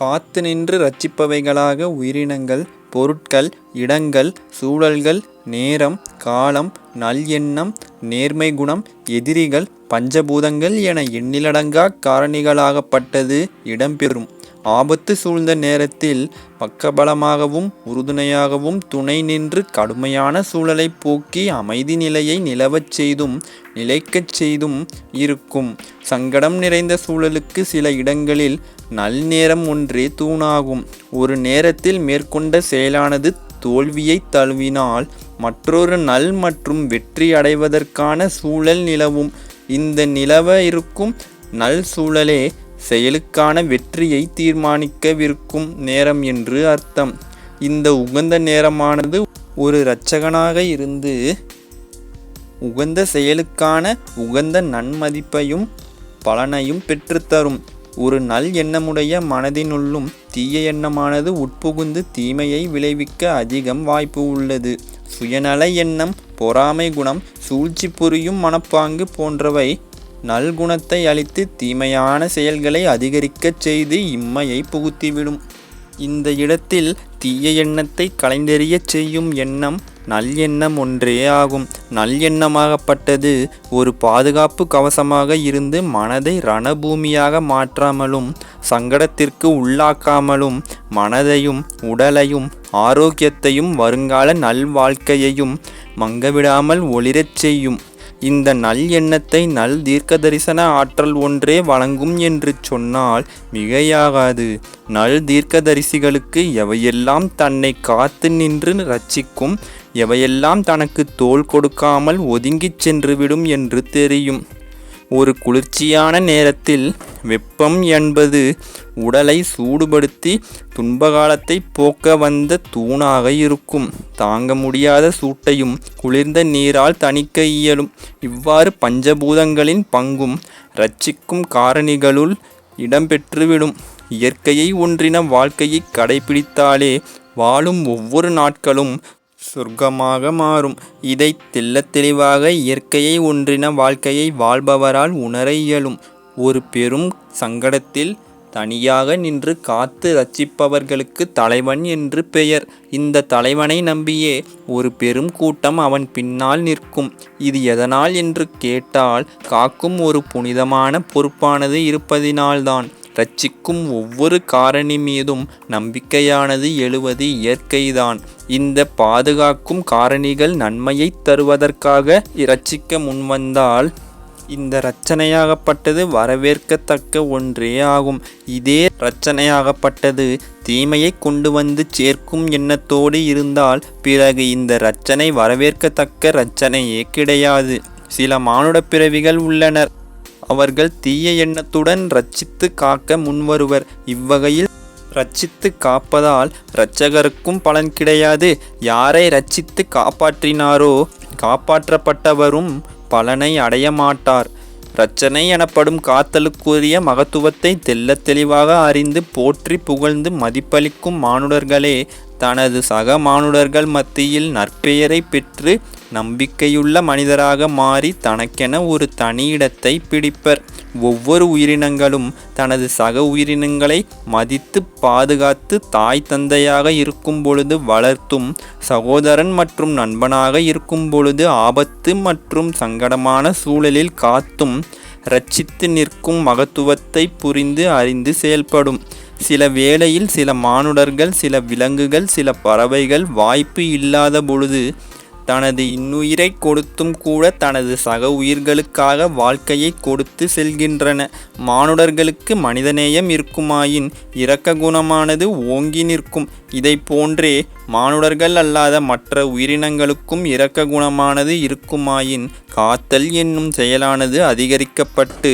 காத்து நின்று இரட்சிப்பவைகளாக உயிரினங்கள், பொருட்கள், இடங்கள், சூழல்கள், நேரம், காலம், நல் எண்ணம், நேர்மை குணம், எதிரிகள், பஞ்சபூதங்கள் என எண்ணிலடங்கா காரணிகளாகப்பட்டது இடம்பெறும். ஆபத்து சூழ்ந்த நேரத்தில் பக்கபலமாகவும் உறுதுணையாகவும் துணை நின்று கடுமையான சூழலை போக்கி அமைதி நிலையை நிலவச் செய்தும் நிலைக்கச் செய்தும் இருக்கும். சங்கடம் நிறைந்த சூழலுக்கு சில இடங்களில் நல் நேரம் ஒன்றே தூணாகும். ஒரு நேரத்தில் மேற்கொண்ட செயலானது தோல்வியை தழுவினால் மற்றொரு நல் மற்றும் வெற்றி அடைவதற்கான சூழல் நிலவும். இந்த நிலவ இருக்கும் நல் சூழலே செயலுக்கான வெற்றியை தீர்மானிக்கவிருக்கும் நேரம் என்று அர்த்தம். இந்த உகந்த நேரமானது ஒரு இரட்சகனாக இருந்து உகந்த செயலுக்கான உகந்த நன்மதிப்பையும் பலனையும் பெற்றுத்தரும். ஒரு நல் எண்ணமுடைய மனதினுள்ளும் தீய எண்ணமானது உட்புகுந்து தீமையை விளைவிக்க அதிகம் வாய்ப்பு உள்ளது. சுயநல எண்ணம், பொறாமை குணம், சூழ்ச்சி புரியும் மனப்பாங்கு போன்றவை நல்குணத்தை அளித்து தீமையான செயல்களை அதிகரிக்கச் செய்து இம்மையை புகுத்திவிடும். இந்த இடத்தில் தீய எண்ணத்தை களைந்தெறியச் செய்யும் எண்ணம் நல் எண்ணம் ஒன்றே ஆகும். நல் எண்ணமாகப்பட்டது ஒரு பாதுகாப்பு கவசமாக இருந்து மனதை ரணபூமியாக மாற்றாமலும் சங்கடத்திற்கு உள்ளாக்காமலும் மனதையும் உடலையும் ஆரோக்கியத்தையும் வருங்கால நல்வாழ்க்கையையும் மங்கவிடாமல் ஒளிரச் செய்யும். இந்த நல் எண்ணத்தை நல் தீர்க்க தரிசன ஆற்றல் ஒன்றே வழங்கும் என்று சொன்னால் மிகையாகாது. நல் தீர்க்கதரிசிகளுக்கு எவையெல்லாம் தன்னை காத்து நின்று இரட்சிக்கும், எவையெல்லாம் தனக்கு தோள் கொடுக்காமல் ஒதுங்கிச் சென்றுவிடும் என்று தெரியும். ஒரு குளிர்ச்சியான நேரத்தில் வெப்பம் என்பது உடலை சூடுபடுத்தி துன்பகாலத்தை போக்க வந்த தூணாக இருக்கும். தாங்க முடியாத சூட்டையும் குளிர்ந்த நீரால் தணிக்க இயலும். இவ்வாறு பஞ்சபூதங்களின் பங்கும் இரட்சிக்கும் காரணிகளுள் இடம்பெற்றுவிடும். இயற்கையை ஒன்றின வாழ்க்கையை கடைபிடித்தாலே வாழும் ஒவ்வொரு நாட்களும் சொர்க்கமாக மாறும். இதை தெள்ளத் தெளிவாக இயற்கையை ஒன்றின வாழ்க்கையை வாழ்பவரால் உணர இயலும். ஒரு பெரும் சங்கடத்தில் தனியாக நின்று காத்து இரட்சிப்பவர்களுக்கு தலைவன் என்று பெயர். இந்த தலைவனை நம்பியே ஒரு பெரும் கூட்டம் அவன் பின்னால் நிற்கும். இது எதனால் என்று கேட்டால் காக்கும் ஒரு புனிதமான பொறுப்பானது இருப்பதினால்தான். இரட்சிக்கும் ஒவ்வொரு காரணி மீதும் நம்பிக்கையானது எழுவது இயற்கைதான். இந்த பாதுகாக்கும் காரணிகள் நன்மையை தருவதற்காக இரட்சிக்க முன்வந்தால் இந்த இரட்சனையாகப்பட்டது வரவேற்கத்தக்க ஒன்றே ஆகும். இதே இரட்சனையாகப்பட்டது தீமையை கொண்டு வந்து சேர்க்கும் எண்ணத்தோடு இருந்தால் பிறகு இந்த இரட்சனை வரவேற்கத்தக்க இரட்சனையே கிடையாது. சில மானுட பிறவிகள் உள்ளனர். அவர்கள் தீய எண்ணத்துடன் இரட்சித்து காக்க முன்வருவர். இவ்வகையில் இரட்சித்து காப்பதால் இரட்சகருக்கும் பலன் கிடையாது. யாரை இரட்சித்து காப்பாற்றினாரோ காப்பாற்றப்பட்டவரும் பலனை அடைய மாட்டார். இரட்சனை எனப்படும் காத்தலுக்குரிய மகத்துவத்தை தெள்ளத் தெளிவாக அறிந்து போற்றி புகழ்ந்து மதிப்பளிக்கும் மானுடர்களே தனது சக மானுடர்கள் மத்தியில் நற்பெயரை பெற்று நம்பிக்கையுள்ள மனிதராக மாறி தனக்கென ஒரு தனி இடத்தை பிடிப்பர். ஒவ்வொரு உயிரினங்களும் தனது சக உயிரினங்களை மதித்து பாதுகாத்து தாய் தந்தையாக இருக்கும் பொழுது வளர்த்தும் சகோதரன் மற்றும் நண்பனாக இருக்கும் பொழுது ஆபத்து மற்றும் சங்கடமான சூழலில் காத்தும் இரட்சித்து நிற்கும் மகத்துவத்தை புரிந்து அறிந்து செயல்படும். சில வேளையில் சில மானுடர்கள், சில விலங்குகள், சில பறவைகள் வாய்ப்பு இல்லாத பொழுது தனது இன்னுயிரை கொடுத்தும் கூட தனது சக உயிர்களுக்காக வாழ்க்கையை கொடுத்து செல்கின்றன. மானுடர்களுக்கு மனிதநேயம் இருக்குமாயின் இரக்க குணமானது ஓங்கி நிற்கும். இதை போன்றே மானுடர்கள் அல்லாத மற்ற உயிரினங்களுக்கும் இரக்க குணமானது இருக்குமாயின் காத்தல் என்னும் செயலானது அதிகரிக்கப்பட்டு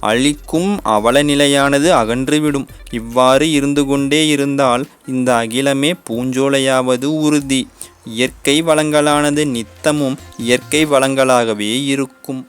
அழிக்கும் அவல நிலையானது அகன்றுவிடும். இவ்வாறு இருந்து கொண்டே இருந்தால் இந்த அகிலமே பூஞ்சோலையாவது உறுதி. இயற்கை வளங்களானது நித்தமும் இயற்கை வளங்களாகவே இருக்கும்.